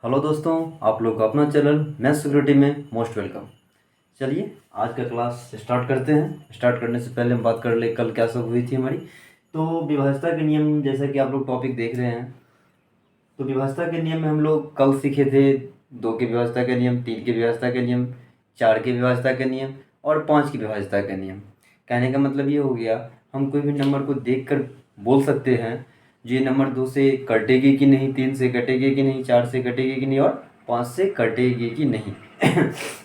Hello दोस्तों, आप लोग का अपना चैनल मैथ सिक्योरिटी में मोस्ट वेलकम। चलिए आज का क्लास स्टार्ट करते हैं। स्टार्ट करने से पहले हम बात कर ले कल क्या सब हुई थी हमारी। तो विभाज्यता के नियम जैसा कि आप लोग टॉपिक देख रहे हैं, तो विभाज्यता के नियम में हम लोग कल सीखे थे 2 के विभाज्यता के नियम, 3 के विभाज्यता के नियम, 4 के विभाज्यता के नियम और 5 की विभाज्यता के नियम। कहने का मतलब ये हो गया, हम कोई भी नंबर को देखकर बोल सकते हैं ये नंबर 2 से कटेगी कि नहीं, 3 से कटेगी कि नहीं, 4 से कटेगी कि नहीं और 5 से कटेगी कि नहीं।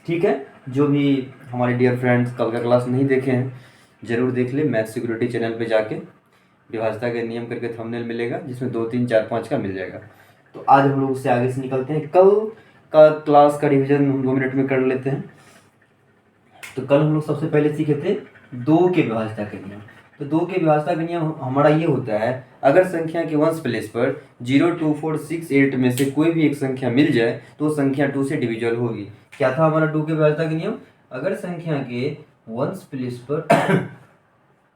ठीक है, जो भी हमारे डियर फ्रेंड्स कल का क्लास नहीं देखे हैं ज़रूर देख ले। मैथ सिक्योरिटी चैनल पे जाके विभाज्यता के नियम करके थंबनेल मिलेगा जिसमें 2, 3, 4, 5 का मिल जाएगा। तो आज हम लोग उससे आगे से निकलते हैं। कल का क्लास का रिवीजन हम 2 मिनट में कर लेते हैं। तो कल हम लोग सबसे पहले सीखे थे 2 के विभाज्यता के नियम। तो 2 के विभाज्यता का नियम हमारा ये होता है, अगर संख्या के वंश प्लेस पर 0, 2, 4, 6, 8 में से कोई भी एक संख्या मिल जाए तो संख्या 2 से डिविजिबल होगी। क्या था हमारा 2 के विभाज्यता का नियम? अगर संख्या के वंश प्लेस पर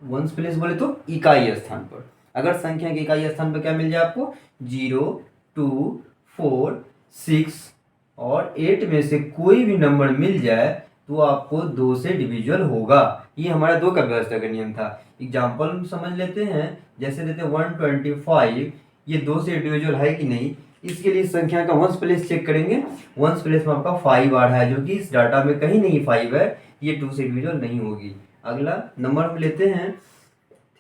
वंश प्लेस बोले तो इकाई स्थान पर, अगर संख्या के इकाई स्थान पर क्या मिल जाए आपको 0, 2, 4, 6 और 8 में से कोई भी नंबर मिल जाए तो आपको 2 से डिविजिबल होगा। ये हमारा 2 का विभाज्यता का नियम था। एग्जाम्पल हम समझ लेते हैं, जैसे देते 125, ये 2 से डिविजिबल है कि नहीं। इसके लिए संख्या का वंश प्लेस चेक करेंगे। वंश प्लेस में आपका 5 आ रहा है, जो कि इस डाटा में कहीं नहीं 5 है, ये 2 से डिविजिबल नहीं होगी। अगला नंबर हम लेते हैं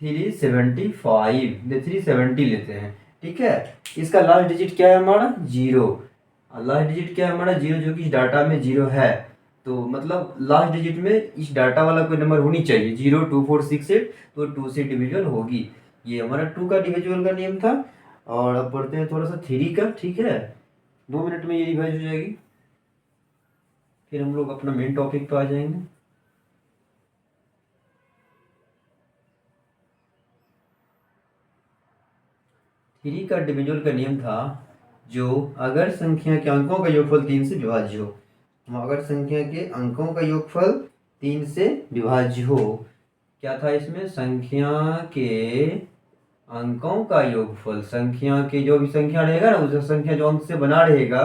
375, 370 लेते हैं। ठीक है, इसका लास्ट डिजिट क्या है हमारा 0। लास्ट डिजिट क्या है हमारा 0, जो कि इस डाटा में 0 है। तो मतलब लास्ट डिजिट में इस डाटा वाला कोई नंबर होनी चाहिए 0, 2, 4, 6, 8, तो 2 से डिविजिबल होगी। ये हमारा 2 का डिविजिबल का नियम था। और अब पढ़ते हैं थोड़ा सा 3 का। ठीक है, 2 मिनट में ये रिवाइज हो जाएगी, फिर हम लोग अपना मेन टॉपिक पे आ जाएंगे। 3 का डिविजिबल का नियम था, जो अगर संख्या के अंकों का योगफल 3 से विभाज्य हो। अगर संख्या के अंकों का योगफल 3 से विभाज्य हो, क्या था इसमें, संख्या के अंकों का योगफल, संख्या के जो भी संख्या रहेगा ना, उस संख्या जो अंक से बना रहेगा,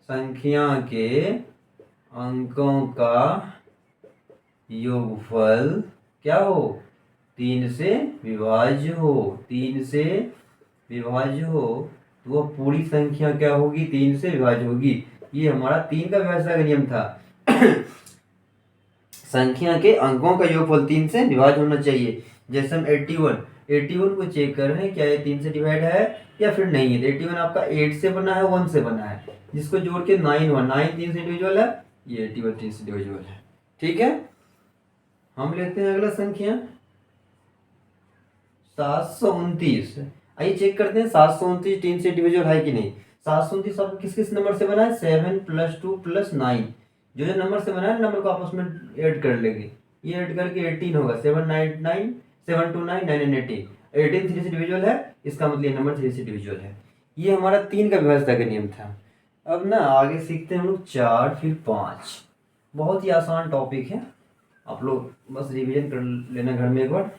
संख्या के अंकों का योगफल क्या हो 3 से विभाज्य हो। 3 से विभाज्य हो तो वह पूरी संख्या क्या होगी 3 से विभाज्य होगी। ये हमारा 3 का विभाज्यता का नियम था। संख्या के अंकों का योगफल 3 से विभाज्य होना चाहिए। जैसे हम 81 को चेक कर रहे हैं, क्या ये 3 से डिवाइड है या फिर नहीं है। तो 81 आपका 8 से बना है, 1 से बना है, जिसको जोड़ के 9 हुआ। 9 3 से डिविजिबल है, ये 81 3 से डिविजिबल है। ठीक है, हम लेते हैं अगला संख्या 729। आइए चेक करते हैं 729 3 से डिविजिबल है कि नहीं। 729 आपको किस किस नंबर से बना है, 7 + 2 + 9। जो जो नंबर से बना है नंबर को आपस में ऐड कर लेंगे, ये ऐड करके 18 होगा। 7 9 9 7 2 9 9 and 18, 18 3 से डिविजिबल है, इसका मतलब ये नंबर 3 से डिविजिबल है। ये हमारा 3 का विभाज्यता का नियम था। अब ना आगे सीखते हैं हम लोग 4 फिर 5। बहुत ही आसान टॉपिक है, आप लोग बस रिविजन कर लेना घर में एक बार,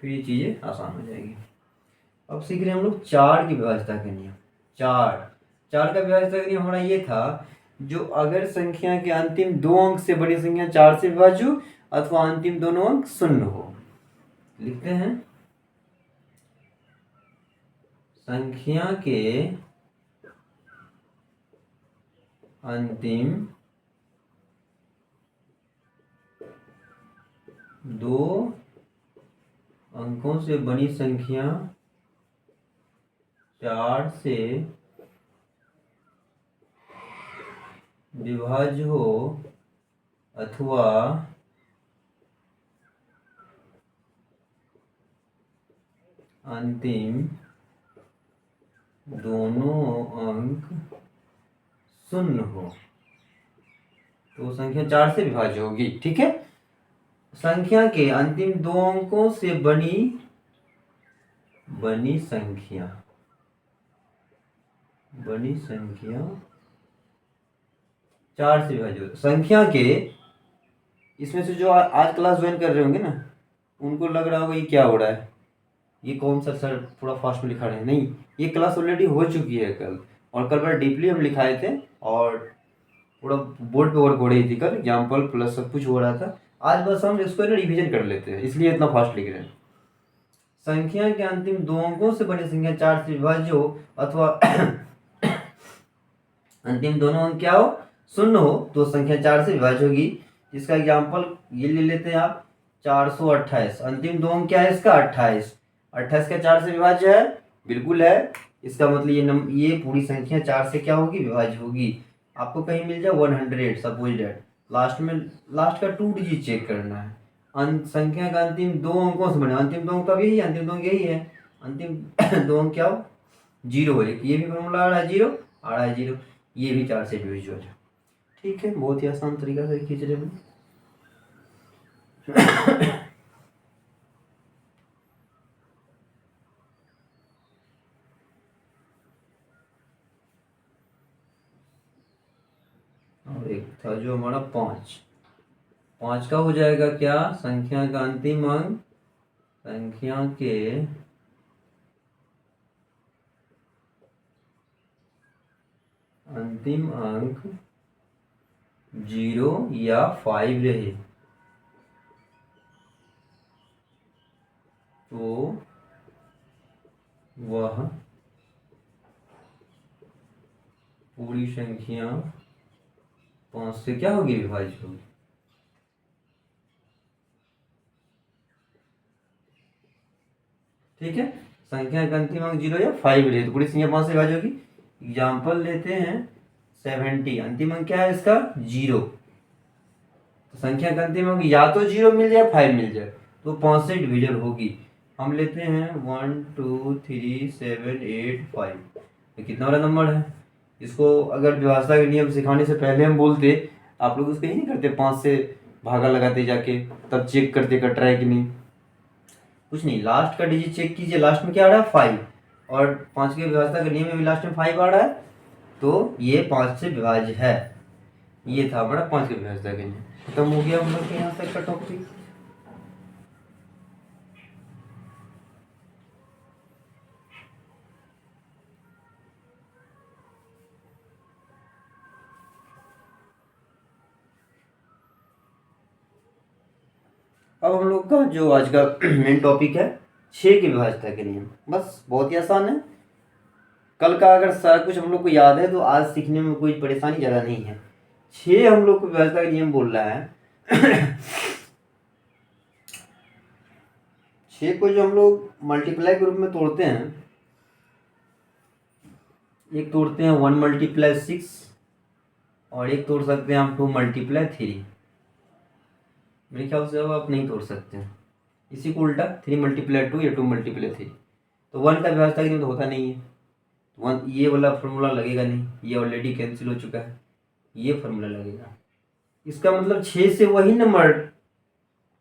फिर ये चीज़ें आसान हो जाएगी। अब सीख रहे हैं हम लोग 4 की विभाज्यता के नियम। 4 का विभाज्यता का नियम हमारा ये था, जो अगर संख्या के अंतिम 2 अंक से बड़ी संख्या 4 से विभाज्य हो अथवा अंतिम दोनों अंक 0 हो। लिखते हैं, संख्या के अंतिम 2 अंकों से बनी संख्या 4 से विभाज्य हो अथवा अंतिम दोनों अंक 0 हो तो संख्या 4 से विभाज्य होगी। ठीक है, संख्या के अंतिम 2 अंकों से बनी संख्या 4 से विभाज्य हो। संख्या के, इसमें से जो आज क्लास ज्वाइन कर रहे होंगे ना, उनको लग रहा होगा ये क्या हो रहा है, ये कौन सा सर थोड़ा फास्ट में लिखा रहे हैं। नहीं, ये क्लास ऑलरेडी हो चुकी है कल। और कल बड़ा डीपली हम लिखाए थे और पूरा बोर्ड पे वर्क हो रही थी कल, एग्जाम्पल प्लस सब कुछ हो रहा था। आज बस हम इसको ना रिविजन कर लेते हैं, इसलिए इतना फास्ट लिख रहे हैं। संख्या के अंतिम दो अंकों से बड़ी संख्या 4 से विभाज्य हो अथवा अंतिम दोनों अंक क्या हो, शून्य हो, तो संख्या 4 से विभाज्य होगी। इसका एग्जाम्पल ये ले लेते हैं आप, 428, अंतिम दो अंक क्या है इसका, 28। 28 का 4 से विभाज्य है, बिल्कुल है। इसका मतलब ये पूरी संख्या 4 से क्या होगी, विभाज्य होगी। आपको कहीं मिल जाए 100 सपोज डेट, लास्ट का 2 डिजिट चेक करना है। संख्या का अंतिम दो अंकों से बने, अंतिम दो अंक तब यही है, अंतिम दो अंक यही है, अंतिम दो अंक क्या हो, 0 है। ये भी फॉर्मूला आ रहा है 0, आ रहा है 0, ये भी 4 से डिविजिबल है। ठीक है, बहुत ही आसान तरीका से खींच रहे हैं। और एक था जो हमारा 5 का हो जाएगा क्या, संख्या का अंतिम अंक, संख्या के अंतिम अंक 0 या 5 रहे तो वह पूरी संख्या 5 से क्या होगी, विभाज्य होगी। ठीक है, संख्या का अंतिम अंक 0 या 5 रहे तो पूरी संख्या 5 से विभाज्य होगी। एग्जाम्पल लेते हैं 70, अंतिम अंक क्या है इसका, 0। तो संख्या का अंतिम अंक या तो 0 मिल जाए 5 मिल जाए, तो 5 से डिविजन होगी। हम लेते हैं 1 2 3 7 8 5, ये कितना वाला नंबर है। इसको अगर व्यवस्था के नियम सिखाने से पहले हम बोलते, आप लोग उसको ही नहीं करते, 5 से भागा लगाते जाके, तब चेक करते कट रहा है कि नहीं। कुछ नहीं, लास्ट का डिजिट चेक कीजिए, लास्ट में क्या आ रहा है 5, और 5 के व्यवस्था के नियम में भी लास्ट में 5 आ रहा है, तो ये 5 से विभाज्य है। ये था हमारा 5 के व्यवस्था के नियम। खत्म हो गया हम लोग के यहाँ तक का टॉपिक। अब हम लोग का जो आज का मेन टॉपिक है 6 की विभाज्यता के नियम। बस बहुत ही आसान है, कल का अगर सारा कुछ हम लोग को याद है तो आज सीखने में कोई परेशानी ज़्यादा नहीं है। 6 हम लोग को विभाज्यता का नियम बोल रहा है। 6 को जो हम लोग मल्टीप्लाई के रूप में तोड़ते हैं, एक तोड़ते हैं 1 × 6 और एक तोड़ सकते हैं हम 2 × 3। मेरे ख्याल से अब आप नहीं तोड़ सकते हैं, इसी को उल्टा 3 × 2 या 2 × 3। तो 1 का विभाज्यता के नियम तो होता नहीं है, 1 ये वाला फॉर्मूला लगेगा नहीं, ये ऑलरेडी कैंसिल हो चुका है, ये फॉर्मूला लगेगा। इसका मतलब 6 से वही नंबर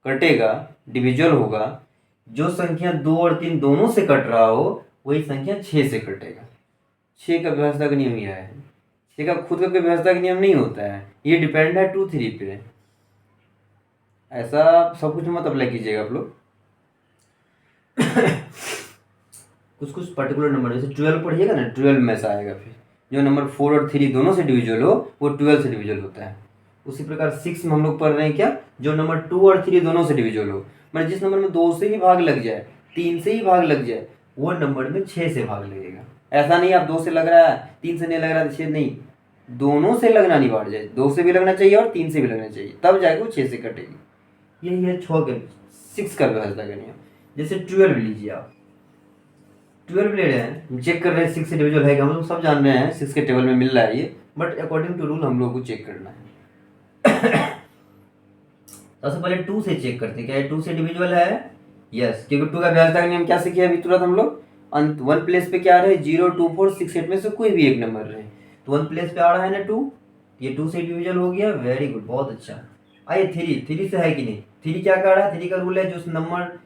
कटेगा, डिविजल होगा, जो संख्या 2 और 3 दोनों से कट रहा हो, वही संख्या 6 से कटेगा। 6 का विभाज्यता का नियम यह है। 6 का खुद का कोई विभाज्यता का नियम नहीं होता है, ये डिपेंड है 2 3 पे। ऐसा सब कुछ मत अप्लाई कीजिएगा आप लोग। कुछ पर्टिकुलर नंबर, जैसे 12 पढ़िएगा ना, 12 में ऐसा आएगा, फिर जो नंबर 4 और 3 दोनों से डिविजल हो वो 12 से डिविजल होता है। उसी प्रकार 6 में हम लोग पढ़ रहे हैं क्या, जो नंबर 2 और 3 दोनों से डिविजल हो, मतलब जिस नंबर में 2 से ही भाग लग जाए, 3 से ही भाग लग जाए, वो नंबर में 6 से भाग लगेगा। ऐसा नहीं आप 2 से लग रहा है 3 से नहीं लग रहा है 6 नहीं, दोनों से लगना अनिवार्य जाए, 2 से भी लगना चाहिए और 3 से भी लगना चाहिए, तब जाएगा वो 6 से कटेगी। यही है 6 का विभाज्यता का नियम। जैसे 12 लीजिए आप, 12 ले रहे हैं, चेक कर रहे हैं 6 से डिविजल है क्या, हम लोग सब जान रहे हैं 6 के टेबल में मिल रहा है ये, बट अकॉर्डिंग टू रूल हम लोग को चेक करना है। सबसे पहले 2 से चेक करते हैं, क्या ये 2 से डिविजिबल है, यस, क्योंकि 2 का विभाज्यता का नियम क्या सीखे अभी तुरंत हम लोग, अंत 1 प्लेस पे क्या रहे, 0 2 4 6 8 में से कोई भी एक नंबर रहे, तो 1 प्लेस पे आ रहा है ना 2, ये 2 से डिविजल हो गया, वेरी गुड, बहुत अच्छा। आइए 3 से है कि नहीं, 3 क्या कर रहा है, 3 का रूल है जो नंबर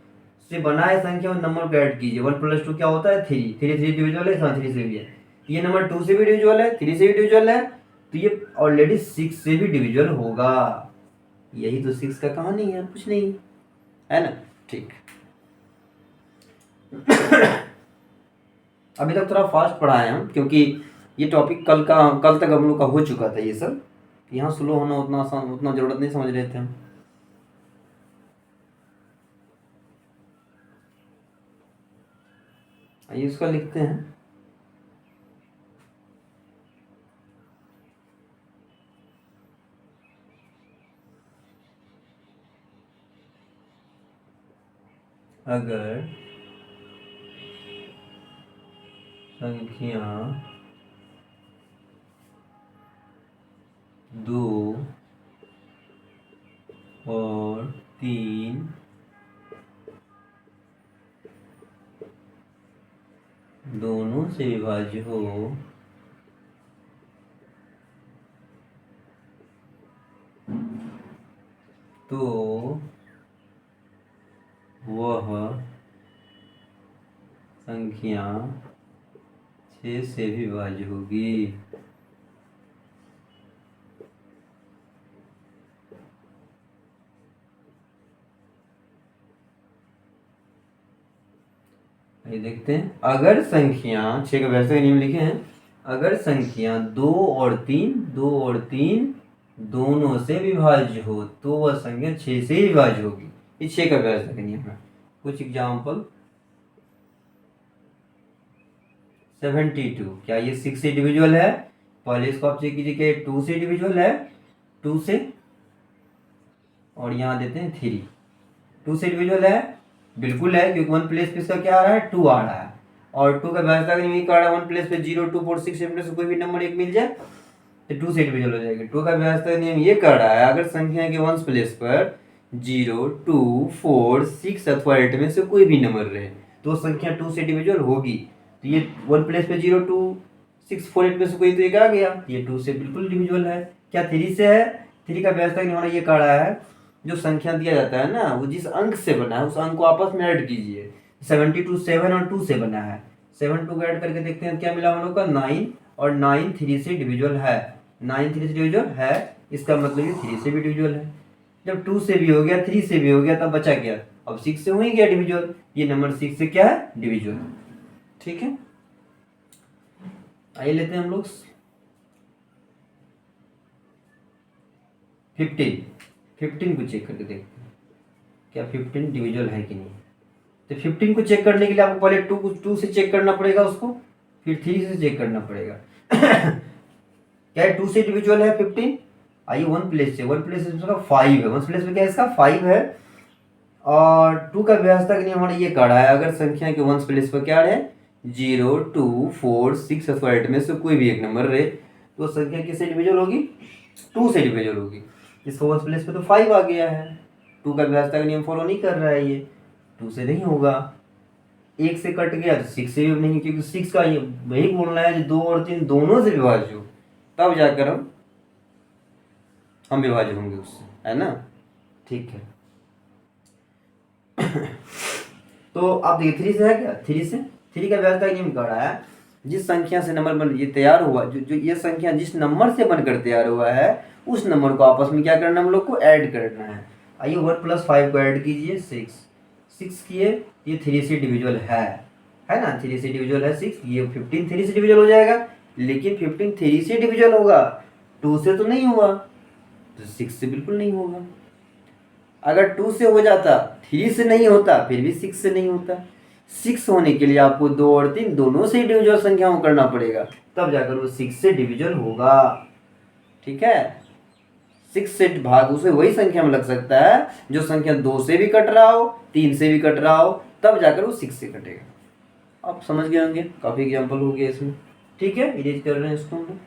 से बना है संख्या और नंबर को ऐड कीजिए, 1 + 2 क्या होता है 3, 3 डिविजिबल है, 3 से भी है, ये नंबर 2 से भी डिविजिबल है, 3 से भी डिविजिबल है, तो ये ऑलरेडी 6 से भी डिविजिबल होगा। यही तो 6 का कहानी है, कुछ नहीं है ना। ठीक, अभी तक थोड़ा फास्ट पढ़ाए हम, क्योंकि ये टॉपिक कल तक हम लोग का हो चुका था ये सब। यहाँ स्लो होना उतना आसान, उतना ज़रूरत नहीं समझ रहे थे हम। आइए इसका लिखते हैं। अगर संख्या 2 और 3 दोनों से विभाज्य हो तो वह संख्या 6 से भी विभाज्य होगी। ये देखते हैं, अगर संख्या 6 का वैसे नियम लिखे हैं, अगर संख्या 2 और 3 दोनों से विभाज्य हो तो वह संख्या 6 से ही विभाज्य होगी। ये 6 का वैसे का नियम है। कुछ एग्जाम्पल, 72, क्या ये 6 से डिविजुअल है? पहले इसको आप चेक कीजिए कि 2 से डिविजुअल है, 2 से, और यहाँ देते हैं 3, 2 से डिविजुअल है, बिल्कुल है, क्योंकि 1 प्लेस पे इसका क्या आ रहा है? 2 आ रहा है, और 2 का वैसा का नियम कर रहा है, 1 प्लेस पे 0, 2, 4, 6 में से कोई भी नंबर एक मिल जाए तो 2 से डिविजुअल हो जाएगी। 2 का व्यवस्था का नियम ये कर रहा है, अगर संख्या के 1 प्लेस पर 0, 2, 4, 6 अथवा 8 में से कोई भी नंबर रहे तो संख्या 2 से डिविजुअल होगी। तो ये 1 प्लेस पे 0, 2, 6, 4, 8 में से कोई तो एक आ गया, ये 2 से बिल्कुल डिविजुअल है। क्या 3 से है? 3 का व्यवस्था का नियम ये कर रहा है, जो संख्या दिया जाता है ना, वो जिस अंक से बना है उस अंक को आपस में ऐड कीजिए। 72 7 और 2 से बना है, 7 2 को ऐड करके देखते हैं क्या मिला हम लोग का? 9, और 9 3 से डिविजुअल है, 9 3 से डिविजुअल है, इसका मतलब ये 3 से भी डिविजुअल है। जब 2 से भी हो गया, 3 से भी हो गया, तब बचा क्या? अब 6 से हो ही गया डिविजुअल, ये नंबर 6 से क्या है? डिविजुअल। ठीक है, आइए लेते हैं हम लोग 15 को चेक करके देखते हैं क्या 15 डिविजुअल है कि नहीं। तो 15 को चेक करने के लिए आपको पहले 2 से चेक करना पड़ेगा उसको, फिर 3 से चेक करना पड़ेगा। क्या 2 से डिविजुअल है 15? आइए 1 प्लेस से, 1 प्लेस से इसका 5 है, 1 प्लेस में क्या है इसका? 5 है, और 2 का व्यवस्था का नियम हमारा ये कर रहा है, अगर संख्या के 1 प्लेस पर क्या है? 0, 2, 4, 6 अथवा 8 में से कोई भी एक नंबर रहे तो संख्या किससे डिविजुअल होगी? 2 से डिविजुअल होगी। इसको 1 प्लेस पे तो 5 आ गया है, 2 का व्यवस्था का नियम फॉलो नहीं कर रहा है, ये 2 से नहीं होगा। 1 से कट गया तो 6 से भी नहीं, क्योंकि 6 का ये वही बोलना है जो 2 और 3 दोनों से विभाज्य हो, तब जाकर हम विभाज्य होंगे उससे, है ना? ठीक है। तो आप देखिए 3 से है क्या? 3 का व्यवस्था नियम कर रहा है, जिस संख्या से नंबर बन ये तैयार हुआ, जो ये संख्या जिस नंबर से बनकर तैयार हुआ है उस नंबर को आपस में क्या करना है? हम लोग को ऐड करना है। आइए 1 + 5 को ऐड कीजिए, 6 किए, ये 3 से डिविजुअल है ना? 3 से डिविजुअल है 6, ये 15 3 से डिविजुअल हो जाएगा, लेकिन 15 3 से डिविजुअल होगा, 2 से तो नहीं हुआ, तो 6 से बिल्कुल नहीं होगा। अगर 2 से हो जाता, 3 से नहीं होता, फिर भी 6 से नहीं होता। 6 होने के लिए आपको 2 और 3 दोनों से डिविजुअल संख्याओं करना पड़ेगा, तब जाकर वो 6 से डिविजुअल होगा। ठीक है, 6 से भाग उसे वही संख्या में लग सकता है जो संख्या 2 से भी कट रहा हो, 3 से भी कट रहा हो, तब जाकर वो 6 से कटेगा। आप समझ गए होंगे, काफी एग्जाम्पल हो गया इसमें। ठीक है, इरेज कर रहे हैं इसको हम लोग।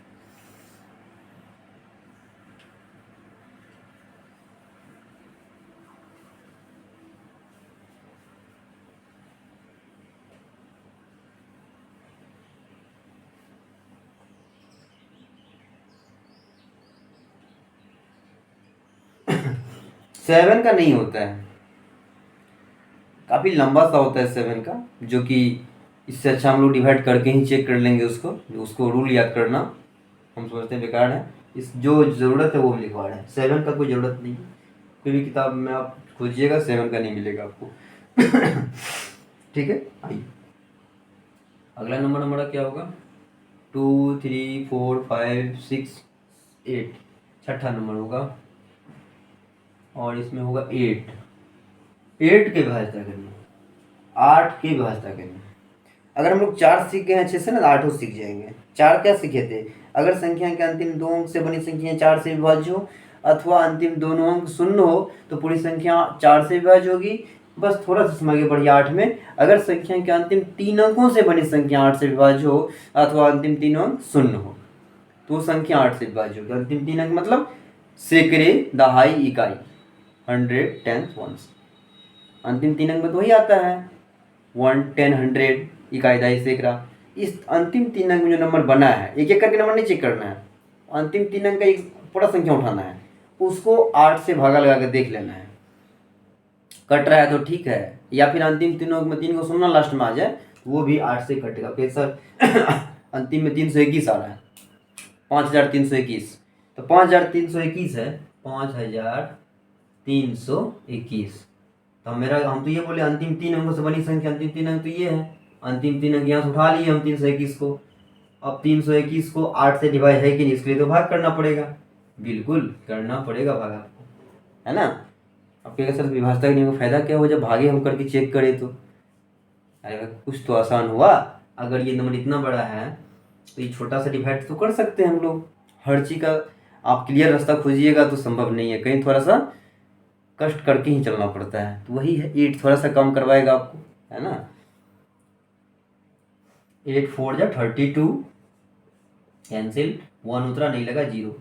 7 का नहीं होता है, काफ़ी लंबा सा होता है 7 का, जो कि इससे अच्छा हम लोग डिवाइड करके ही चेक कर लेंगे उसको रूल याद करना हम समझते हैं बेकार है। इस जो ज़रूरत है वो लिखवा रहे हैं, 7 का कोई ज़रूरत नहीं। कोई भी किताब में आप खोजिएगा 7 का नहीं मिलेगा आपको। ठीक है, आइए अगला नंबर हमारा क्या होगा? 2 3 4 5 6 8, छठा नंबर होगा और इसमें होगा 8। 8 के विभाज्यता करनी, 8 की विभाज्यता करनी। अगर हम लोग 4 सीख गए अच्छे से ना, 8 सीख जाएंगे। 4 क्या सीखे थे? अगर संख्या के अंतिम 2 अंक से बनी संख्या 4 से विभाज्य हो अथवा अंतिम दोनों अंक शून्य हो तो पूरी संख्या 4 से विभाज्य होगी। बस थोड़ा सा समय आगे बढ़िए 8 में, अगर संख्या के अंतिम 3 अंकों से बनी संख्या 8 से विभाज्य हो अथवा अंतिम 3 अंक शून्य हो तो संख्या 8 से विभाज्य होगी। अंतिम 3 अंक मतलब सैकड़े, दहाई, इकाई, 100, 10, वंस। अंतिम 3 अंक में तो वही आता है 1, 10, 100, इकाई, दहाई, सैकड़ा। इस अंतिम 3 अंक में जो नंबर बना है, एक एक करके नंबर नहीं चेक करना है, अंतिम 3 अंक का एक पूरा संख्या उठाना है, उसको 8 से भागा लगा कर देख लेना है। कट रहा है तो ठीक है, या फिर अंतिम 3 अंक में 3 को सुनना लास्ट में आ जाए वो भी 8 से कटेगा। फिर सर अंतिम में 321 आ रहा है, 5321, तो 5321 है, 5321। तो हम तो ये बोले अंतिम 3 अंकों से बनी संख्या, अंतिम 3 अंक तो ये है, अंतिम 3 अंक यहाँ से उठा लिए हम 321 को। अब 321 को 8 से डिवाइड है कि नहीं, इसके लिए तो भाग करना पड़ेगा, बिल्कुल करना पड़ेगा भाग आपको, है ना। अब क्या सर विभाज्यता के नियम का फायदा क्या हो जब भागे हम करके चेक करें तो? अरे कुछ तो आसान हुआ। अगर ये नंबर इतना बड़ा है तो ये छोटा सा डिवाइड तो कर सकते हैं हम लोग। हर चीज़ का आप क्लियर रास्ता खोजिएगा तो संभव नहीं है, कहीं थोड़ा सा कष्ट करके ही चलना पड़ता है। तो वही है, 8 थोड़ा सा कम करवाएगा आपको, है ना। 8 4 जा 32, कैंसिल, 1 उतरा नहीं लगा 0,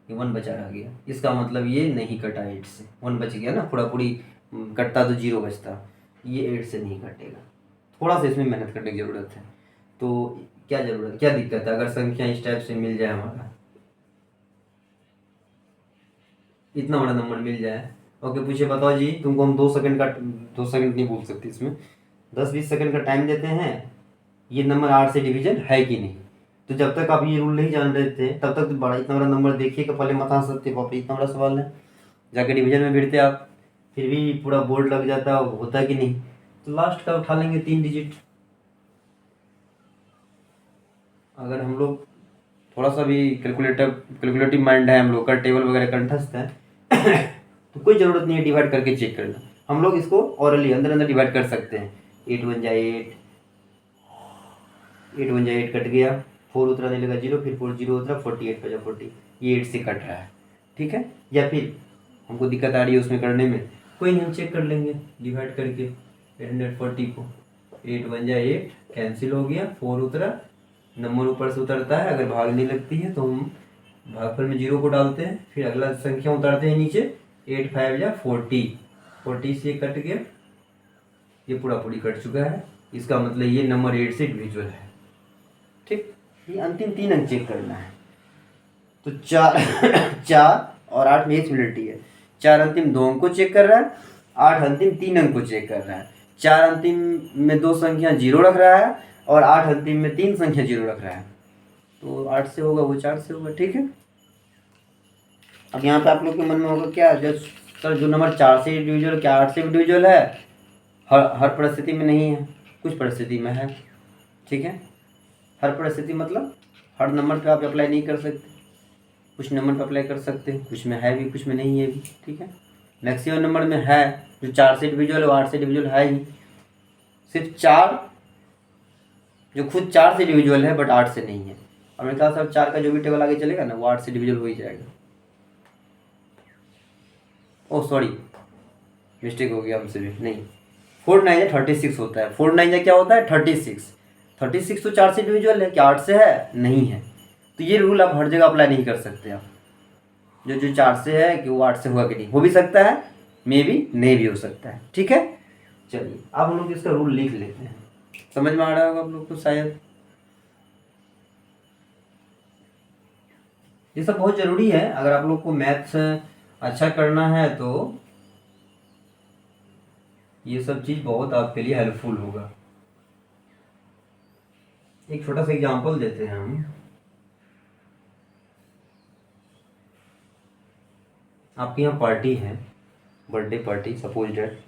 ये 1 बचा रह गया। इसका मतलब ये नहीं कटा 8 से, 1 बच गया ना, पूरा पूरी कटता तो 0 बचता, ये 8 से नहीं कटेगा। थोड़ा सा इसमें मेहनत करने की ज़रूरत है। तो क्या ज़रूरत, क्या दिक्कत है अगर संख्या इस टाइप से मिल जाए, हमारा इतना बड़ा नंबर मिल जाए। ओके, पूछे बताओ जी, तुमको हम 2 सेकंड का, 2 सेकंड नहीं बोल सकते इसमें, 10-20 सेकंड का टाइम देते हैं, ये नंबर 8 से डिवीजन है कि नहीं। तो जब तक आप ये रूल नहीं जान रहे थे तब तक तो बड़ा इतना बड़ा नंबर देखिए कि पहले मत आ सकते, बाप रे इतना बड़ा सवाल है, जाके डिवीजन में भिड़ते आप, फिर भी पूरा बोर्ड लग जाता, होता कि नहीं। तो लास्ट का उठा लेंगे 3 डिजिट। अगर हम लोग थोड़ा सा भी कैलकुलेटिव माइंड है, हम लोग का टेबल वगैरह कंठस्थ है तो कोई ज़रूरत नहीं है डिवाइड करके चेक करना। हम लोग इसको ऑरली अंदर अंदर डिवाइड कर सकते हैं। 8 1 जा 8, 8 1 जा 8 कट गया, 4 उतरा नहीं लगा 0, फिर 4 0 उतरा, 48 बजा 40, ये 8 से कट रहा है, ठीक है। या फिर हमको दिक्कत आ रही है उसमें करने में, कोई नहीं, हम चेक कर लेंगे डिवाइड करके 840 को। 8 1 जा 8, कैंसिल हो गया, 4 उतरा, नंबर ऊपर से उतरता है, अगर भाग नहीं लगती है तो हम भागफल में 0 को डालते हैं, फिर अगला संख्या उतारते हैं नीचे, 8 5 जा 40, 40 से कट गया, ये पूरा पूरी कट चुका है, इसका मतलब ये नंबर 8 से डिविजिबल है, ठीक। ये अंतिम 3 अंक चेक करना है। तो 4 4 और 8 में सिमिलरिटी है, 4 अंतिम 2 अंक को चेक कर रहा है, 8 अंतिम 3 अंक को चेक कर रहा है। 4 अंतिम में 2 संख्या 0 रख रहा है और 8 अंतिम में 3 संख्या 0 रख रहा है, तो 8 से होगा वो 4 से होगा, ठीक है। अब यहाँ पे आप लोग के मन में होगा क्या, जो सर जो नंबर 4 से डिविजिबल क्या 8 से भी डिविजिबल है? हर परिस्थिति में नहीं है, कुछ परिस्थिति में है, ठीक है। हर परिस्थिति मतलब हर नंबर पे आप अप्लाई नहीं कर सकते, कुछ नंबर पे अप्लाई कर सकते हैं, कुछ में है भी कुछ में नहीं है भी, ठीक है। मैक्सिमम नंबर में है, जो 4 से डिविजिबल है वो 8 से डिविजिबल है ही। सिर्फ 4 जो खुद 4 से डिविजिबल है बट 8 से नहीं है, और मेरे ख्याल से 4 का जो भी टेबल आगे चलेगा ना वो 8 से डिविजिबल हो ही जाएगा। ओह सॉरी, मिस्टेक हो गया हमसे भी, नहीं 4 9 36 होता है, 4 9 क्या होता है 36, 36 तो 4 से डिविजिबल है, क्या 8 से है? नहीं है। तो ये रूल आप हर जगह अप्लाई नहीं कर सकते आप, जो जो 4 से है कि वो 8 से होगा कि नहीं, हो भी सकता है, मे भी नहीं भी हो सकता है, ठीक है। चलिए अब हम लोग इसका रूल लिख लेते हैं, समझ में आ रहा होगा आप लोग को शायद। ये सब बहुत ज़रूरी है, अगर आप लोग को मैथ्स अच्छा करना है तो ये सब चीज़ बहुत आपके लिए हेल्पफुल होगा। एक छोटा सा एग्जांपल देते हैं हम। आपके यहाँ पार्टी है, बर्थडे पार्टी सपोज डेट,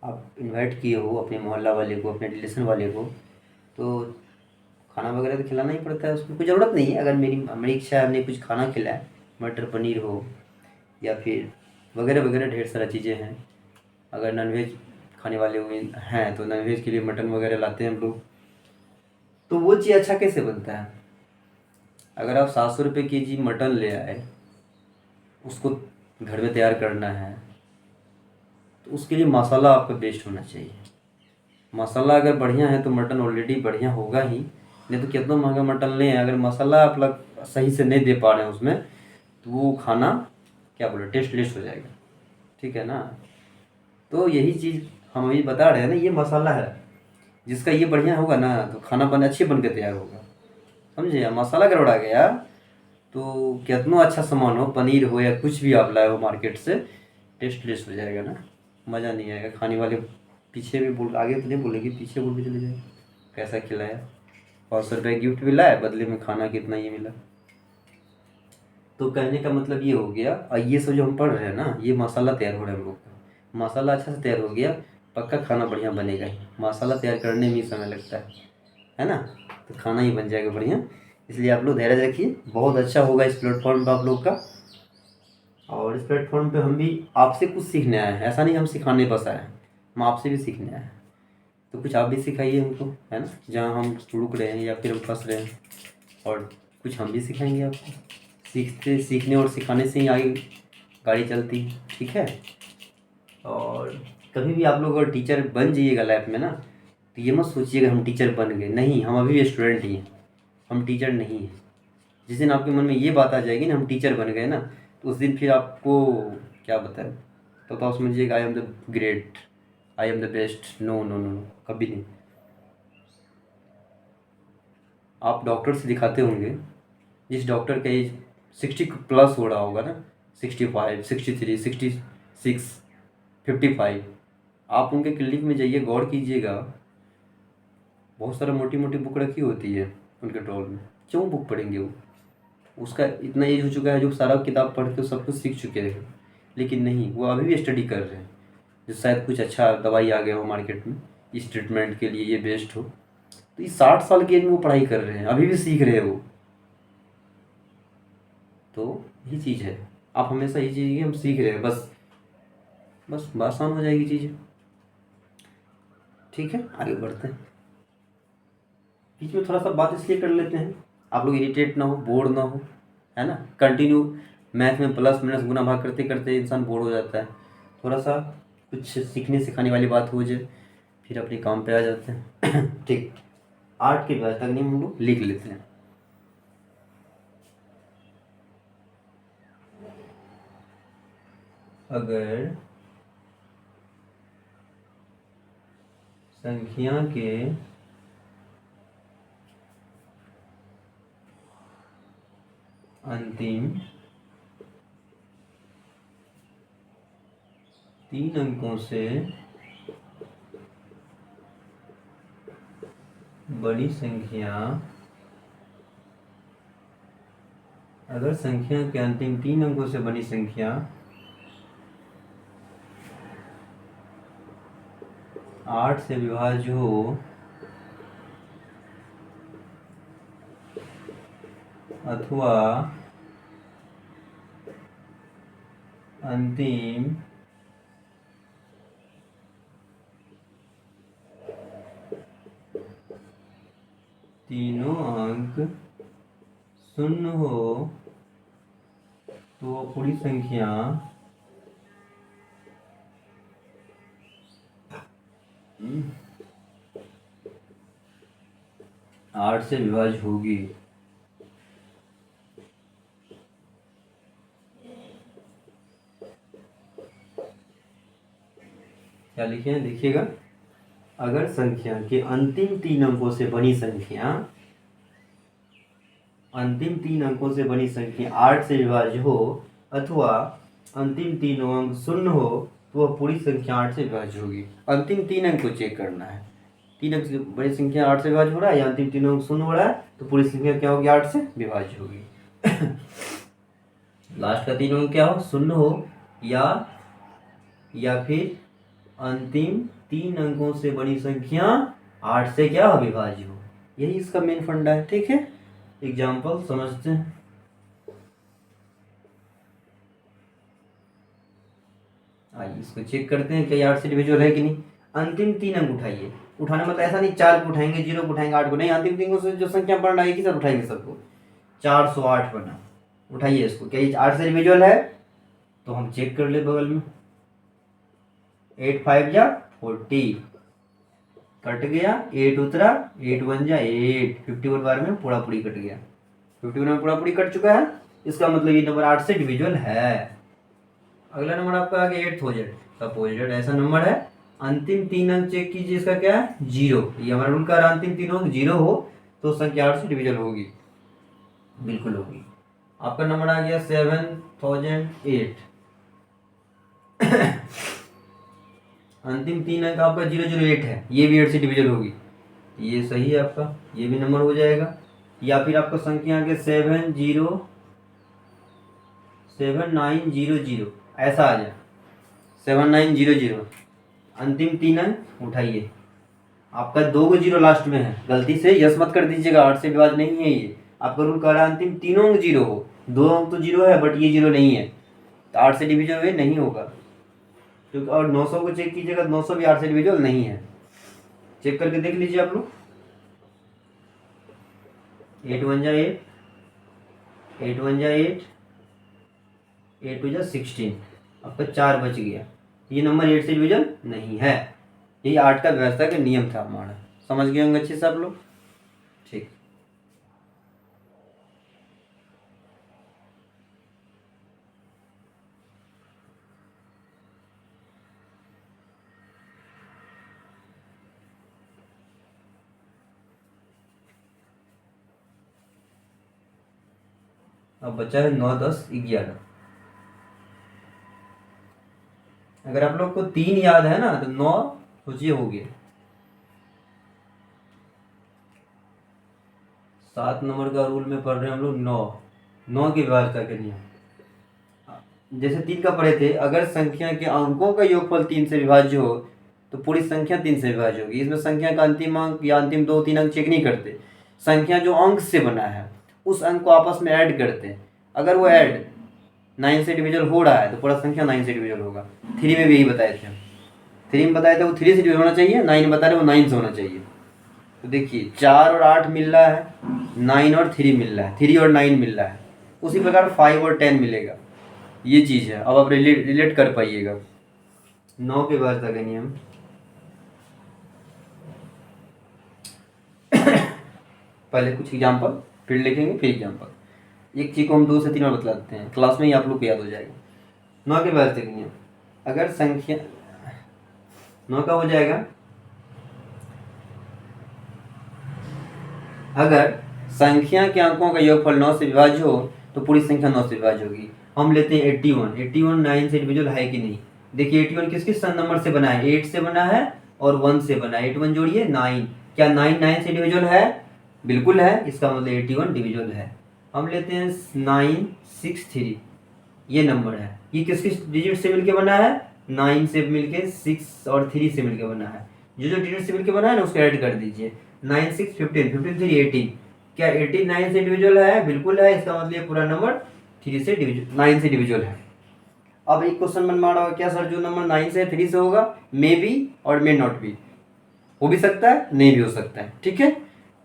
आप इनवाइट किए हो अपने मोहल्ला वाले को, अपने रिलेशन वाले को, तो खाना वगैरह तो खिलाना ही पड़ता है, उसमें कोई ज़रूरत नहीं है। अगर मेरी मेरी इच्छा है हमने कुछ खाना खिलाए, मटर पनीर हो या फिर वगैरह वगैरह ढेर सारा चीज़ें हैं। अगर नॉनवेज खाने वाले हुए हैं तो नॉनवेज के लिए मटन वगैरह लाते हैं हम लोग। तो वो चीज़ अच्छा कैसे बनता है? अगर आप 700 रुपये केजी मटन ले आए, उसको घर में तैयार करना है तो उसके लिए मसाला आपका बेस्ट होना चाहिए। मसाला अगर बढ़िया है तो मटन ऑलरेडी बढ़िया होगा ही, नहीं तो कितना महंगा मटन लें, अगर मसाला आप लोग सही से नहीं दे पा रहे हैं उसमें, तो वो खाना क्या बोले टेस्टलेस हो जाएगा। ठीक है ना? तो यही चीज़ हम अभी बता रहे हैं ना, ये मसाला है, जिसका ये बढ़िया होगा ना तो खाना अच्छे बन के तैयार होगा। समझे? मसाला गड़बड़ा गया तो कितना अच्छा सामान हो, पनीर हो या कुछ भी आप लाए हो मार्केट से, टेस्टलेस हो जाएगा ना, मज़ा नहीं आएगा। खाने वाले पीछे भी बोल, आगे तो नहीं बोलेगी, पीछे बोल के चले जाएगा कैसा खिलाया, 500 रुपये गिफ्ट भी लाया, बदले में खाना कितना ही मिला। तो कहने का मतलब ये हो गया, और ये सब जो हम पढ़ रहे हैं ना, ये मसाला तैयार हो रहा है हम लोग का। मसाला अच्छा से तैयार हो गया, पक्का खाना बढ़िया बनेगा ही। मसाला तैयार करने में ही समय लगता है ना? तो खाना ही बन जाएगा बढ़िया। इसलिए आप लोग धैर्य रखिए, बहुत अच्छा होगा इस प्लेटफॉर्म पर आप लोग का। और इस प्लेटफॉर्म पे हम भी आपसे कुछ सीखने आए हैं, ऐसा नहीं हम सिखाने बस आए हैं, हम आपसे भी सीखने आए हैं। तो कुछ आप भी सिखाइए हमको, है ना? जहाँ हम रुक रहे हैं या फिर हम फंस रहे हैं, और कुछ हम भी सिखाएंगे आपको। सीखने और सिखाने से ही आगे गाड़ी चलती है। ठीक है? और कभी भी आप लोग अगर टीचर बन जाइएगा लाइफ में ना, तो ये मत सोचिएगा हम टीचर बन गए, नहीं, हम अभी भी स्टूडेंट ही हैं, हम टीचर नहीं हैं। जिस दिन आपके मन में ये बात आ जाएगी ना हम टीचर बन गए ना, तो उस दिन फिर आपको क्या बताएं, तो आप समझिएगा I am the great, I am the best. No no no no, कभी नहीं। आप डॉक्टर से दिखाते होंगे, जिस डॉक्टर का एज 60+ हो रहा होगा ना, 65, 63, 66, 55, आप उनके क्लिनिक में जाइए, गौर कीजिएगा, बहुत सारा मोटी मोटी बुक रखी होती है उनके ड्रॉर में। क्यों बुक पढ़ेंगे वो? उसका इतना एज हो चुका है जो सारा किताब पढ़ के सब कुछ सीख चुके हैं, लेकिन नहीं, वो अभी भी स्टडी कर रहे हैं। जो शायद कुछ अच्छा दवाई आ गया हो मार्केट में, इस ट्रीटमेंट के लिए ये बेस्ट हो, तो इस 60 साल की एज में वो पढ़ाई कर रहे हैं, अभी भी सीख रहे हैं वो। तो यही चीज़ है, आप हमेशा यही चीज़ हम सीख रहे हैं, बस बस आसान हो जाएगी चीज़ें। ठीक है, आगे बढ़ते हैं। बीच में थोड़ा सा बात इसलिए कर लेते हैं, आप लोग इरिटेट ना हो, बोर ना हो, है ना? कंटिन्यू मैथ में प्लस माइनस गुना भाग करते करते इंसान बोर हो जाता है। थोड़ा सा कुछ सीखने सिखाने वाली बात हो जाए, फिर अपने काम पे आ जाते हैं। ठीक, 8 के बाद तक नहीं हम लोग लिख लेते हैं। अगर संख्या के अंतिम 3 अंकों से बड़ी संख्या, अगर संख्या के अंतिम 3 अंकों से बड़ी संख्या 8 से विभाज्य हो अथवा अंतिम तीनों अंक शून्य हो तो पूरी संख्या आठ से विभाज्य होगी। क्या लिखे हैं देखिएगा, अगर संख्या के अंतिम 3 अंकों से बनी संख्या, अंतिम 3 अंकों से बनी संख्या 8 से विभाज्य हो अथवा अंतिम 3 अंक शून्य हो तो वह पूरी संख्या 8 से विभाज्य होगी। अंतिम 3 अंक को चेक करना है, 3 अंक से बड़ी संख्या 8 से विभाज्य हो रहा है या अंतिम 3 अंक शून्य हो रहा है, तो पूरी संख्या क्या होगी? 8 से विभाज्य होगी। लास्ट का 3 अंक क्या हो? शून्य हो या फिर अंतिम 3 अंकों से बड़ी संख्या 8 से क्या हो? विभाज्य हो। यही इसका मेन फंडा है। ठीक है, एग्जाम्पल समझते हैं। आइए इसको चेक करते हैं क्या 8 से डिविजिबल है कि नहीं। अंतिम 3 अंक उठाइए। उठाने मतलब ऐसा नहीं 4 को उठाएंगे, 0 को उठाएंगे, 8 को नहीं, अंतिम 3 को से जो संख्या बन रही है सर उठाएंगे सबको। 408 बना। उठाइए इसको, क्या ये 8 से डिविजिबल है? तो हम चेक कर ले बगल में। 8 5 जा 40, कट गया, 8 उतरा, 8 1 जा 8, 51 बार में पूरा पूरी कट गया। 51 में पूरा पूरी कट चुका है, इसका मतलब ये नंबर 8 से डिविजिबल है। अगला नंबर आपका आ गया 8,000। सपोजेड ऐसा नंबर है, अंतिम 3 अंक चेक कीजिए, इसका क्या है 0। ये हमारा रूल का अंतिम 3 अंक 0 हो तो संख्या 8 से डिविजिबल होगी, बिल्कुल होगी। आपका नंबर आ गया 7008। अंतिम 3 अंक आपका 008 है, ये भी 8 से डिविजिबल होगी, ये सही है आपका, ये भी नंबर हो जाएगा। या फिर आपका संख्या आ गया 7900, ऐसा आ जाए 7900। अंतिम 3 अंक उठाइए, आपका 2 को 0 लास्ट में है, गलती से यस मत कर दीजिएगा, 8 से विभाज्य नहीं है ये। आपका रूल कह रहा है अंतिम 3 अंक 0 हो, 2 अंक तो 0 है बट ये 0 नहीं है, तो 8 से डिविजिबल नहीं होगा। क्योंकि और 900 को चेक कीजिएगा, 900 भी 8 से डिविजिबल नहीं है। चेक करके देख लीजिए आप लोग। 8 1 जा 8, 8 1 जा 8, 8 2 जा 16, आपका 4 बच गया। ये नंबर 8 से डिविजिबल नहीं है। यही 8 का व्यवस्था का नियम था हमारा, समझ गए होंगे अच्छे से आप लोग। ठीक, अब बचा है 9 10 11। अगर आप लोग को 3 याद है ना तो 9 सोचिए हो गए। 7 नंबर का रूल में पढ़ रहे हैं हम लोग 9 की व्यवस्था के नियम। जैसे 3 का पढ़े थे, अगर संख्या के अंकों का योगफल 3 से विभाज्य हो तो पूरी संख्या 3 से विभाज्य होगी। इसमें संख्या का अंतिम अंक या अंतिम 2 3 अंक चेक नहीं करते, संख्या जो अंक से बना है उस अंक को आपस में ऐड करते हैं। अगर वो ऐड 9 से डिविजिबल हो रहा है तो पूरा संख्या 9 से डिविजिबल होगा। 3 में भी यही बताए थे हम। 3 में बताए थे वो 3 से डिविजिबल होना चाहिए, 9 बता रहे वो 9 से होना चाहिए। तो देखिए 4 और 8 मिल रहा है, 9 और 3 मिल रहा है, 3 और 9 मिल रहा है, उसी प्रकार 5 और 10 मिलेगा। ये चीज़ है, अब आप रिलेट कर पाइएगा 9 के बाद का नियम। पहले कुछ एग्जाम्पल फिर लिखेंगे, फिर एग्जाम्पल। एक चीज को हम 2 से 3 और बतला देते हैं, क्लास में ही आप लोग को याद हो जाएगा। 9 के बाद का नियम, अगर संख्या 9 का हो जाएगा, अगर संख्या के अंकों का योगफल 9 से विभाज्य हो तो पूरी संख्या 9 से विभाज्य होगी। हम लेते हैं 81। 81 9 से डिविजिबल है कि नहीं? देखिए 81 किस किस नंबर से बना है? 8 से बना है और 1 से बना है। 81 जोड़िए 9, क्या 9 9 से डिविजिबल है? बिल्कुल है, इसका मतलब 81 डिविजिबल है। हम लेते हैं 963, ये नंबर है, ये किस किस डिजिट से मिलके बना है? 9 से मिलके, 6 और 3 से मिलके बना है। जो डिजिट से मिलके बना है ना उसको ऐड कर दीजिए। 9 6 15, 15 3 18, क्या 18 9 से डिविजिबल है? बिल्कुल है, इसका मतलब पूरा नंबर 3 से डिविजिबल 9 से डिविजिबल है। अब एक क्वेश्चन मन मारा होगा, क्या सर जो नंबर 9 से 3 से होगा? मे बी और मे नॉट बी, हो भी सकता है नहीं भी हो सकता है। ठीक है,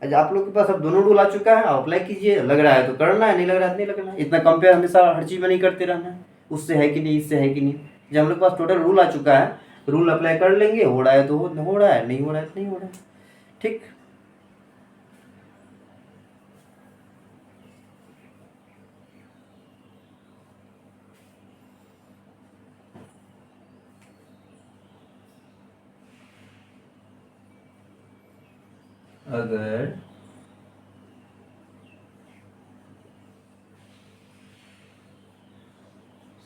आज आप लोग के पास अब दोनों रूल आ चुका है, आप अप्लाई कीजिए, लग रहा है तो करना है, नहीं लग रहा है तो नहीं लगना है। इतना कंपेयर हमेशा हर चीज़ में नहीं करते रहना है, उससे है कि नहीं, इससे है कि नहीं। जब हम लोग के पास टोटल रूल आ चुका है, रूल अप्लाई कर लेंगे, हो रहा है तो हो रहा है, नहीं हो रहा है तो नहीं हो रहा है। ठीक, अगर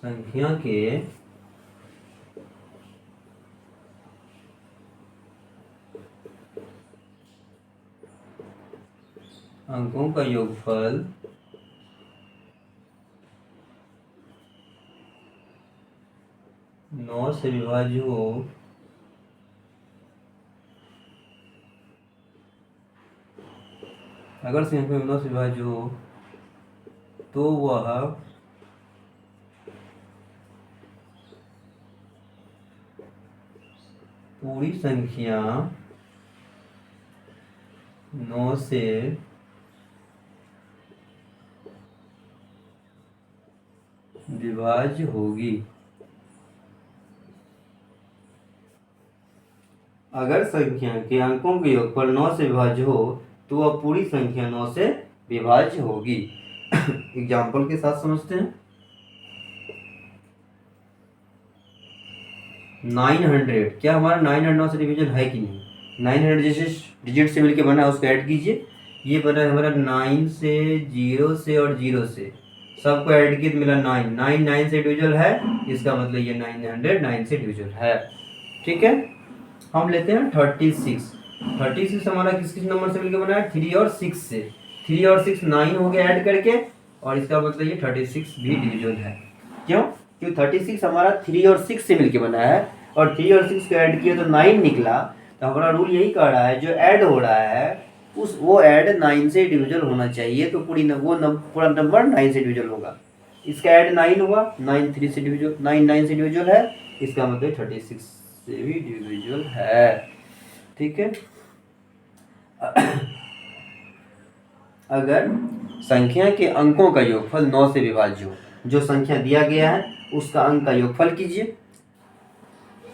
संख्या के अंकों का योगफल 9 से विभाज्य हो अगर संख्या 9 से विभाज्य हो तो वह पूरी संख्या 9 से विभाज्य होगी। अगर संख्या के अंकों के योगफल 9 से विभाज्य हो तो वह पूरी संख्या 9 से विभाज्य होगी। एग्जाम्पल के साथ समझते हैं। 900, क्या हमारा 900 से डिवीजन है कि नहीं? 900 जैसे डिजिट से मिलके बना है उसको ऐड कीजिए। ये बना है हमारा 9 से, 0 से और 0 से, सबको ऐड किए तो मिला 9। 9 से डिविजल है, इसका मतलब ये 900 9 से डिविजल है। ठीक है, हम लेते हैं 36। 36 हमारा किस किस नंबर से मिलकर बना है? 3 और 6 से। 3 और 6 9 हो गया ऐड करके, और इसका मतलब ये 36 भी डिविजल है। क्यों? क्योंकि 36 हमारा 3 और 6 से मिलकर बना है, और 3 और 6 को ऐड किया तो 9 निकला। तो हमारा रूल यही कह रहा है जो ऐड हो रहा है वो ऐड 9 से डिविजल होना चाहिए, तो पूरा नंबर 9 से डिविजल होगा। इसका ऐड 9 हुआ, 9 3 से डिविजल, 9 9 से डिविजल है, इसका मतलब 36 से भी डिविजल है। ठीक है। अगर संख्या के अंकों का योगफल 9 से विभाज्य हो, जो संख्या दिया गया है उसका अंक का योगफल कीजिए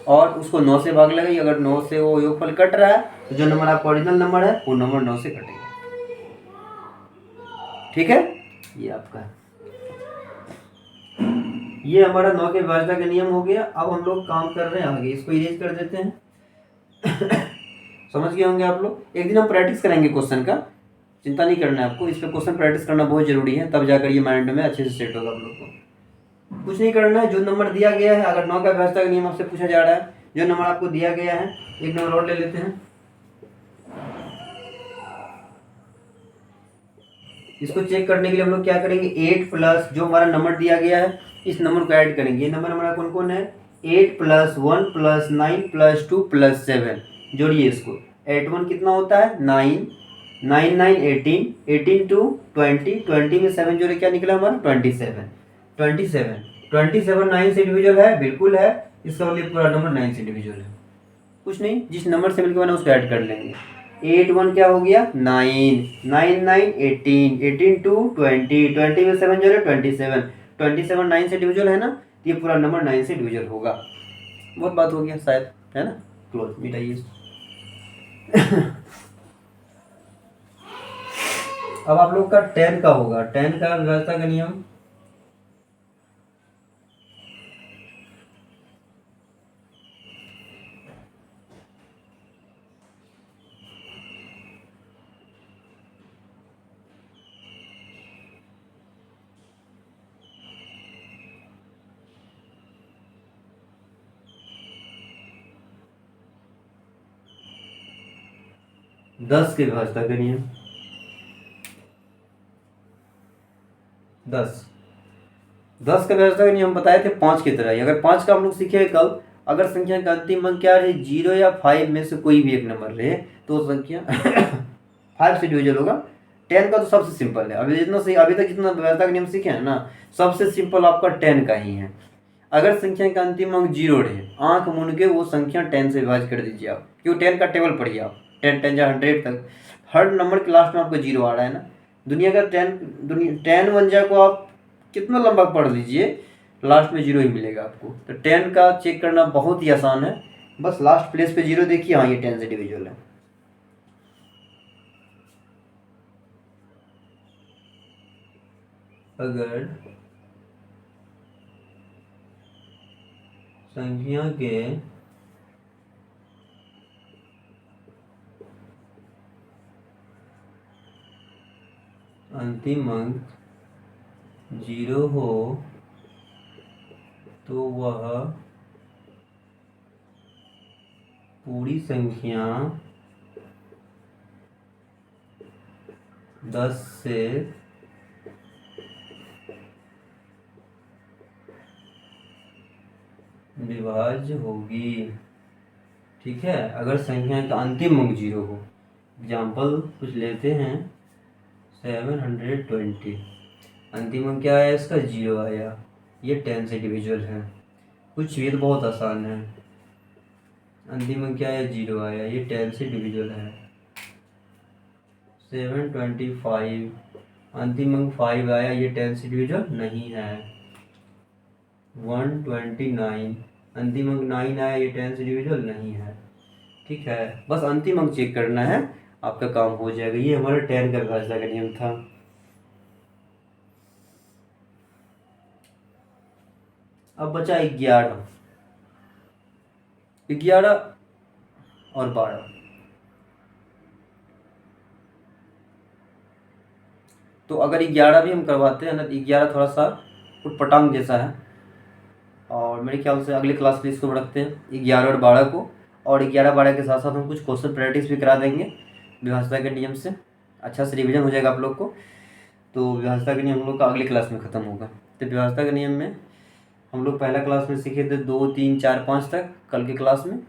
और उसको 9 से भाग लगाइए। अगर 9 से वो योगफल कट रहा है तो जो नंबर आपका ओरिजिनल नंबर है वो नंबर 9 से कटेगा। ठीक है, ये आपका है। ये हमारा 9 के विभाज्यता का नियम हो गया। अब हम लोग काम कर रहे हैं आगे, इसको इरेज कर देते हैं। समझ गए होंगे आप लोग। एक दिन हम प्रैक्टिस करेंगे क्वेश्चन का, चिंता नहीं करना है आपको। इस पर क्वेश्चन प्रैक्टिस करना बहुत जरूरी है, तब जाकर ये माइंड में अच्छे से सेट होगा आप लोग को। कुछ नहीं करना है, जो नंबर दिया गया है, अगर 9 का विभाज्यता का नियम आपसे पूछा जा रहा है, जो नंबर आपको दिया गया है, एक नंबर और ले लेते हैं। इसको चेक करने के लिए हम लोग क्या करेंगे? 8 प्लस जो हमारा नंबर दिया गया है इस नंबर को ऐड करेंगे। ये नंबर हमारा कौन कौन है? 8 प्लस 1 प्लस 9 प्लस 2 प्लस 7। जोड़िए इसको। 8 1 कितना होता है? 9, 9 9 18, 18 2 20, 20 में 7 जोड़े क्या निकला हमारा? 27। 27 9 से डिविजल है, बिल्कुल है। इसका मतलब पूरा नंबर 9 से डिविजल है। कुछ नहीं, जिस नंबर से मिलकर बना उसको ऐड कर लेंगे। 8 1 क्या हो गया? 9, 9 9 18, 18 2 20, 20 में 7 जोड़े 27, 27 9 से डिविजल है ना, ये पूरा नंबर 9 से डिविजल होगा। बहुत बात हो गया शायद, है ना? क्लोज, मिटाइए। अब आप लोग का 10 का होगा। 10 का विभाज्यता का नियम, दस के विभाज्यता का नियम। 10 का विभाज्यता का नियम बताए थे 5 की तरह ही। अगर 5 का हम लोग सीखे कल, अगर संख्या का अंतिम अंक क्या रहे, 0 या 5 में से कोई भी एक नंबर रहे तो संख्या 5 से डिविजल होगा। 10 का तो सबसे सिंपल है। अभी तक जितना विभाज्यता का नियम सीखे हैं ना, सबसे सिंपल आपका 10 का ही है। अगर संख्या का अंतिम अंक 0 रहे, आंख मूंद के वो संख्या 10 से विभाजित कर दीजिए आप। क्यों? 10 का टेबल पढ़िए आप, 10 10 या 100 तक, हर नंबर के लास्ट में आपको 0 आ रहा है ना। दुनिया का 10 1 जा को आप कितना लंबा पढ़ लीजिए, लास्ट में 0 ही मिलेगा आपको। तो 10 का चेक करना बहुत ही आसान है, बस लास्ट प्लेस पे 0 देखिए, हाँ ये 10 से डिविजल है। अगर संख्या के अंतिम अंक 0 हो तो वह पूरी संख्या 10 से विभाज्य होगी। ठीक है, अगर संख्या का अंतिम अंक 0 हो। एग्जाम्पल कुछ लेते हैं। 720। अंतिम अंक क्या आया इसका? 0 आया। ये 10 से डिविजिबल है। कुछ ये तो बहुत आसान है। अंतिम अंक क्या आया? 0 आया। ये 10 से डिविजिबल है। 725। अंतिम अंक 5 आया। ये 10 से डिविजिबल नहीं है। 129। अंतिम अंक 9 आया। ये 10 से डिविजिबल नहीं है। ठीक है, बस अंतिम अंक चेक करना है, आपका काम हो जाएगा। ये हमारा 10 का विभाज्यता का नियम था। अब बचा 11। 11 और 12। तो अगर 11 भी हम करवाते हैं ना, तो 11 थोड़ा सा उटपटांग जैसा है, और मेरे ख्याल से अगले क्लास में इसको रखते हैं 11 और 12 को। और 11-12 के साथ साथ हम कुछ क्वेश्चन प्रैक्टिस भी करा देंगे विभाज्यता के नियम से। अच्छा से रिवीजन हो जाएगा आप लोग को। तो विभाज्यता का नियम हम लोग का अगली क्लास में ख़त्म होगा। तो विभाज्यता के नियम में हम लोग पहला क्लास में सीखे थे 2, 3, 4, 5 तक कल के क्लास में।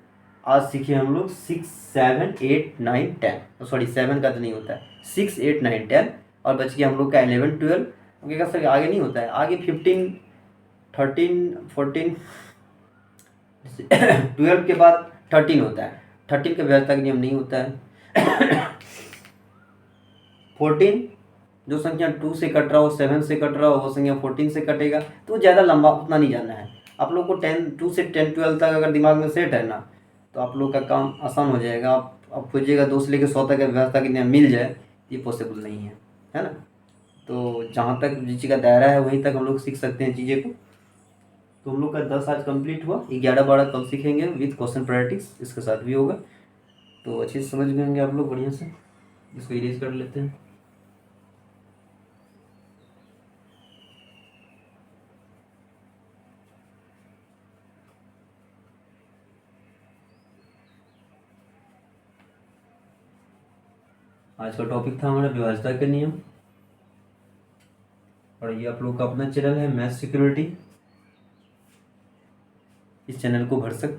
आज सीखे हम लोग 6, 7, 8, 9, 10। सॉरी 7 का तो नहीं होता है, 6, 8, 9, 10। और बच गया हम लोग का 11, 12। ओके का सर आगे नहीं होता है, आगे 15, 13, 14 12 के बाद 13 होता है। 13 का विभाज्यता का नियम नहीं होता है। 14 जो संख्या 2 से कट रहा हो, 7 से कट रहा हो, वो संख्या 14 से कटेगा। तो ज़्यादा लंबा उतना नहीं जाना है आप लोग को। 2 से 10, 12 तक अगर दिमाग में सेट है ना, तो आप लोग का काम आसान हो जाएगा। आप खोजिएगा 2 से लेकर 100 तक का विभाज्यता के नियम मिल जाए, ये पॉसिबल नहीं है ना। तो जहाँ तक जिस चीज़ का दायरा है वहीं तक हम लोग सीख सकते हैं चीज़ें को। तो हम लोग का 10 आज कंप्लीट हुआ। 11-12 कल सीखेंगे विथ क्वेश्चन प्रैक्टिस, इसके साथ भी होगा। तो अच्छे से समझ गए होंगे आप लोग बढ़िया से। इसको इरेज कर लेते हैं। आज का टॉपिक था हमारा विभाज्यता के नियम। और ये आप लोग का अपना चैनल है मैथ सिक्योरिटी। इस चैनल को भरसक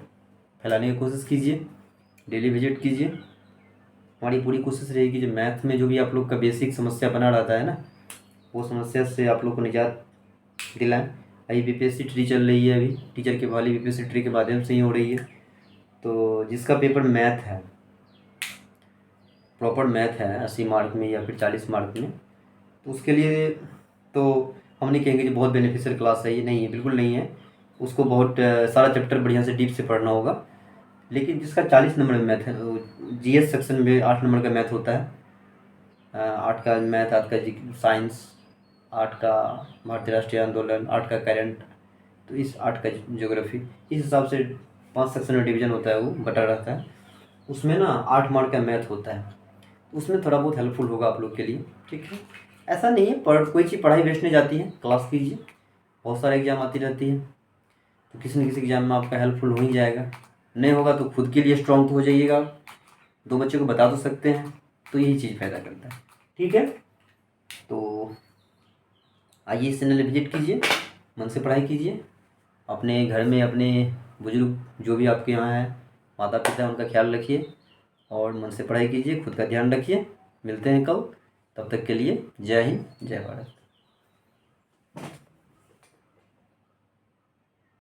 फैलाने की कोशिश कीजिए, डेली विजिट कीजिए। हमारी पूरी कोशिश रहेगी जो मैथ में जो भी आप लोग का बेसिक समस्या बना रहता है ना, वो समस्या से आप लोग को निजात दिलाएं। अभी बीपीएससी ट्री चल रही है, अभी टीचर की बहाली बीपीएससी ट्री के माध्यम से ही हो रही है। तो जिसका पेपर मैथ है, प्रॉपर मैथ है 80 मार्क में या फिर 40 मार्क में, तो उसके लिए तो हम नहीं कहेंगे कि बहुत बेनिफिशियल क्लास है, ये नहीं है, बिल्कुल नहीं है। उसको बहुत सारा चैप्टर बढ़िया से डीप से पढ़ना होगा। लेकिन जिसका 40 नंबर में मैथ है, जीएस सेक्शन में 8 नंबर का मैथ होता है। 8 का मैथ, 8 का साइंस, 8 का भारतीय राष्ट्रीय आंदोलन, 8 का करंट, तो इस 8 का ज्योग्राफी, इस हिसाब से 5 सेक्शन में डिवीजन होता है, वो बटा रहता है। उसमें ना 8 मार्क का मैथ होता है, उसमें थोड़ा बहुत हेल्पफुल होगा आप लोग के लिए। ठीक है, ऐसा नहीं है कोई चीज़ पढ़ाई वेस्ट नहीं जाती है, क्लास कीजिए। बहुत सारे एग्जाम आती रहती है, तो किसी न किसी एग्जाम में आपका हेल्पफुल हो ही जाएगा। नहीं होगा तो खुद के लिए स्ट्रॉन्ग तो हो जाइएगा, 2 बच्चों को बता तो सकते हैं, तो यही चीज़ फ़ायदा करता है। ठीक है, तो आइए इस चैनल विजिट कीजिए, मन से पढ़ाई कीजिए। अपने घर में अपने बुजुर्ग जो भी आपके यहाँ हैं, माता पिता, उनका ख्याल रखिए और मन से पढ़ाई कीजिए, खुद का ध्यान रखिए। मिलते हैं कल, तब तक के लिए जय हिंद, जय भारत।